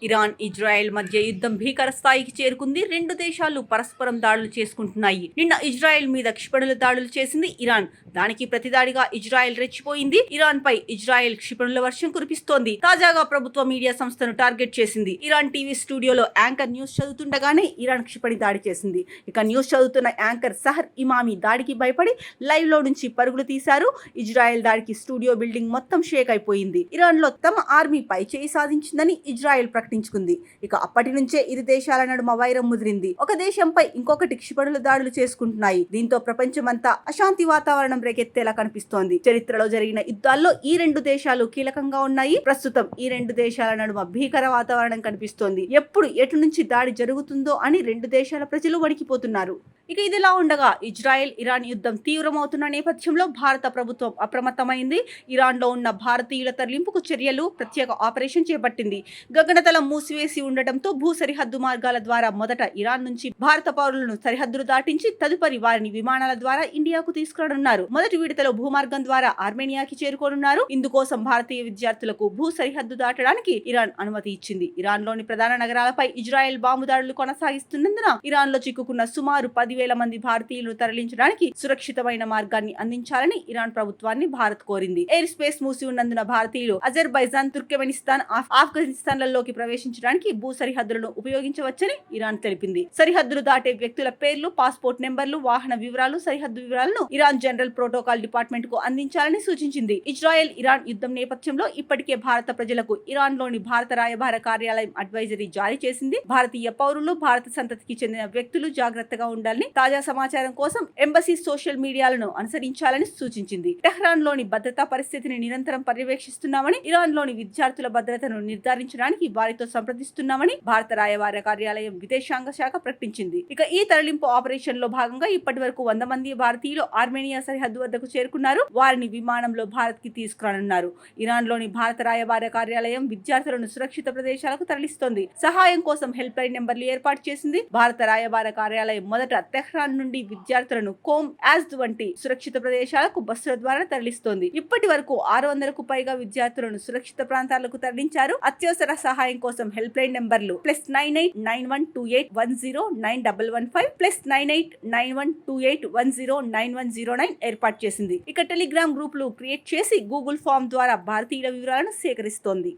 Iran, Israel మధ్య యుద్ధం భీకర స్థాయికి చేరుకుంది. రెండు దేశాలు పరస్పరం దాడులు చేసుకుంటున్నాయి. నిన్న ఇజ్రాయెల్ మీద క్షిపణుల దాడులు చేసింది ఇరాన్. దానికి ప్రతిదాడిగా ఇజ్రాయెల్ రెచ్చిపోయింది. ఇరాన్ పై ఇజ్రాయెల్ క్షిపణుల వర్షం కురిపిస్తోంది. తాజాగా ప్రభుత్వ మీడియా సంస్థను టార్గెట్ చేసింది. ఇరాన్ టీవీ స్టూడియోలో యాంకర్ న్యూస్ చదువుతుండగానే ఇరాన్ క్షిపణి దాడి చేసింది. ఇక న్యూస్ చదువుతున్న యాంకర్ సహర్ ఇమామి దాడికి భయపడి లైవ్ లో నుంచి పరుగులు తీశారు. ఇజ్రాయెల్ దాడికి స్టూడియో బిల్డింగ్ మొత్తం షేక్ అయిపోయింది. ఇరాన్ లో తమ ఆర్మీ పై చేయి సాధించిందని ఇజ్రాయెల్ ప్రకటించుకుంది. ఇక అప్పటి నుంచే ఇరు దేశాల నడుమ వైరం ముదిరింది. ఒక దేశంపై ఇంకొకటి క్షిపణుల దాడులు చేసుకుంటున్నాయి. దీంతో ప్రపంచమంతా అశాంతి వాతావరణం రేకెత్తేలా కనిపిస్తోంది. చరిత్రలో జరిగిన యుద్ధాల్లో ఈ రెండు దేశాలు కీలకంగా ఉన్నాయి. ప్రస్తుతం ఈ రెండు దేశాల నడుమ భీకర వాతావరణం కనిపిస్తోంది. ఎప్పుడు ఎటు నుంచి దాడి జరుగుతుందో అని రెండు దేశాల ప్రజలు వణికిపోతున్నారు. ఇక ఇదిలా ఉండగా ఇజ్రాయెల్ ఇరాన్ యుద్ధం తీవ్రమవుతున్న నేపథ్యంలో భారత ప్రభుత్వం అప్రమత్తమైంది. ఇరాన్ లో ఉన్న భారతీయుల తరలింపుకు చర్యలు ప్రత్యేక ఆపరేషన్ చేపట్టింది. గగనతలం మూసివేసి ఉండటంతో భూ సరిహద్దు మార్గాల ద్వారా మొదట ఇరాన్ నుంచి భారత పౌరులను సరిహద్దులు దాటించి తదుపరి వారిని విమానాల ద్వారా ఇండియాకు తీసుకురానున్నారు. మొదటి విడతలో భూమార్గం ద్వారా ఆర్మేనియాకి చేరుకోనున్నారు. ఇందుకోసం భారతీయ విద్యార్థులకు భూ సరిహద్దు దాటడానికి ఇరాన్ అనుమతి ఇచ్చింది. ఇరాన్ లోని ప్రధాన నగరాలపై ఇజ్రాయెల్ బాంబు దాడులు కొనసాగిస్తున్నందున ఇరాన్ లో చిక్కుకున్న సుమారు 10,000 మంది భారతీయులను తరలించడానికి సురక్షితమైన మార్గాన్ని అందించాలని ఇరాన్ ప్రభుత్వాన్ని భారత్ కోరింది. ఎయిర్ స్పేస్ మూసి ఉన్నందున భారతీయులు అజర్బైజాన్, తుర్క్మెనిస్తాన్, ఆఫ్ఘనిస్తాన్లలోకి ప్రవేశించడానికి భూ సరిహద్దులను ఉపయోగించవచ్చని ఇరాన్ తెలిపింది. సరిహద్దులు దాటే వ్యక్తుల పేర్లు, పాస్పోర్ట్ నెంబర్లు, వాహన వివరాలు, సరిహద్దు వివరాలను ఇరాన్ జనరల్ ప్రోటోకాల్ డిపార్ట్మెంట్ కు అందించాలని సూచించింది. ఇజ్రాయెల్ ఇరాన్ యుద్ధం నేపథ్యంలో ఇప్పటికే భారత ప్రజలకు ఇరాన్ లోని భారత రాయబార కార్యాలయం అడ్వైజరీ జారీ చేసింది. భారతీయ పౌరులు, భారత సంతతికి చెందిన వ్యక్తులు జాగ్రత్తగా ఉండాలని, తాజా సమాచారం కోసం ఎంబసీ సోషల్ మీడియాలను అనుసరించాలని సూచించింది. టెహ్రాన్ లోని భద్రతా పరిస్థితిని నిరంతరం పర్యవేక్షిస్తున్నామని, ఇరాన్ లోని విద్యార్థుల భద్రతను నిర్ధారించడానికి వారితో సంప్రదిస్తున్నామని భారత రాయబార కార్యాలయం విదేశాంగ శాఖ ప్రకటించింది. ఇక ఈ తరలింపు ఆపరేషన్ లో భాగంగా ఇప్పటి వరకు 100 మంది భారతీయులు ఆర్మేనియా సరిహద్దు వద్దకు చేరుకున్నారు. వారిని విమానంలో భారత్ కి తీసుకురానున్నారు. ఇరాన్ లోని భారత రాయబార కార్యాలయం విద్యార్థులను సురక్షిత ప్రదేశాలకు తరలిస్తోంది. సహాయం కోసం హెల్ప్ లైన్ నెంబర్లు ఏర్పాటు చేసింది. భారత రాయబార కార్యాలయం మొదట తెహ్రాన్ నుండి విద్యార్థులను కోమ్, యాజ్ద్ వంటి సురక్షిత ప్రదేశాలకు బస్సుల ద్వారా తరలిస్తోంది. ఇప్పటి వరకు 600కు పైగా విద్యార్థులను సురక్షిత ప్రాంతాలకు తరలించారు. అత్యవసర సహాయం కోసం హెల్ప్ లైన్ నెంబర్లు +98 9128 109115 +98 9128 109109 ఏర్పాటు చేసింది. ఇక టెలిగ్రామ్ గ్రూపులు క్రియేట్ చేసి గూగుల్ ఫామ్ ద్వారా భారతీయుల వివరాలను సేకరిస్తోంది.